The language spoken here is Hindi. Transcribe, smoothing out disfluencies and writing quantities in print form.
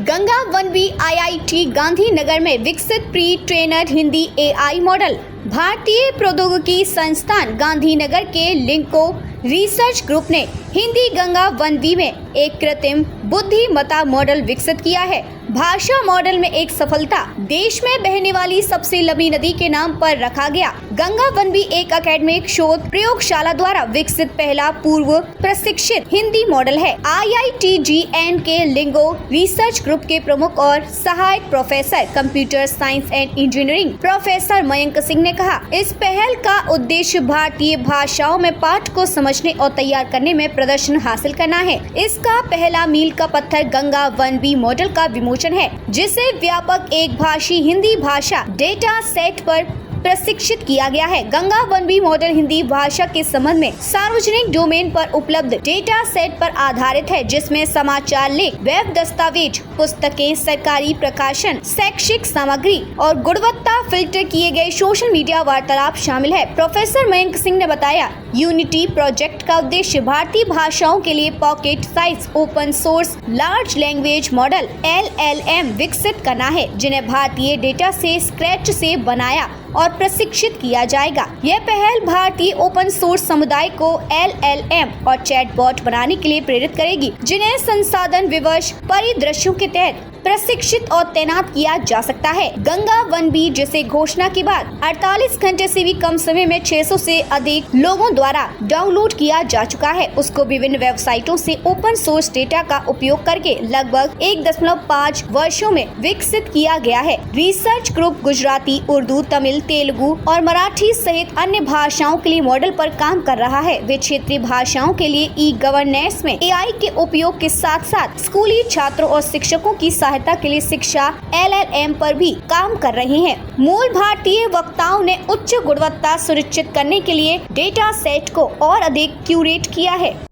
गंगा वनवी IIT गांधीनगर में विकसित pre trainer Hindi AI model. भारतीय प्रौद्योगिकी संस्थान गांधीनगर के लिंको रिसर्च ग्रुप ने हिंदी गंगा वनवी में एक कृत्रिम बुद्धिमत्ता मॉडल विकसित किया है। भाषा मॉडल में एक सफलता देश में बहने वाली सबसे लंबी नदी के नाम पर रखा गया। गंगा वनवी एक अकेडमिक शोध प्रयोगशाला द्वारा विकसित पहला पूर्व प्रशिक्षित हिंदी मॉडल है। IITGN के लिंगो रिसर्च ग्रुप के प्रमुख और सहायक professor computer science and engineering professor Mayank Singh ने कहा, इस पहल का उद्देश्य भारतीय भाषाओं में पाठ को समझने और तैयार करने में प्रदर्शन हासिल करना है। इसका पहला मील का पत्थर गंगा वनवी मॉडल का विमोचन है, जिसे व्यापक एक भाषी हिंदी भाषा डेटा सेट पर प्रशिक्षित किया गया है। गंगा वनवी मॉडल हिंदी भाषा के संबंध में सार्वजनिक डोमेन पर उपलब्ध डेटा सेट पर आधारित है, जिसमें समाचार लेख, वेब दस्तावेज, पुस्तकें, सरकारी प्रकाशन, शैक्षिक सामग्री और गुणवत्ता फिल्टर किए गए सोशल मीडिया वार्तालाप शामिल है। प्रोफेसर मयंक सिंह ने बताया, यूनिटी प्रोजेक्ट का उद्देश्य भारतीय भाषाओं के लिए pocket size open source large language model LLM विकसित करना है, जिन्हें भारतीय डेटा से स्क्रैच से बनाया और प्रशिक्षित किया जाएगा। यह पहल भारतीय ओपन सोर्स समुदाय को LLM और चैटबॉट बनाने के लिए प्रेरित करेगी, जिन्हें संसाधन विवश परिदृश्यों के तहत प्रशिक्षित और तैनात किया जा सकता है। गंगा वनवी जिसे घोषणा के बाद 48 घंटे से भी कम समय में 600 से अधिक लोगों द्वारा डाउनलोड किया जा चुका है, उसको विभिन्न वेबसाइटों से ओपन सोर्स डेटा का उपयोग करके लगभग 1.5 वर्षों में विकसित किया गया है। रिसर्च ग्रुप गुजराती, उर्दू, तमिल, तेलुगु और मराठी सहित अन्य भाषाओं के लिए मॉडल पर काम कर रहा है। वे क्षेत्रीय भाषाओं के लिए ई-गवर्नेंस में AI के उपयोग के साथ साथ स्कूली छात्रों और शिक्षकों की सहायता के लिए शिक्षा LLM पर भी काम कर रहे हैं। मूल भारतीय वक्ताओं ने उच्च गुणवत्ता सुनिश्चित करने के लिए डेटा सेट को और अधिक क्यूरेट किया है।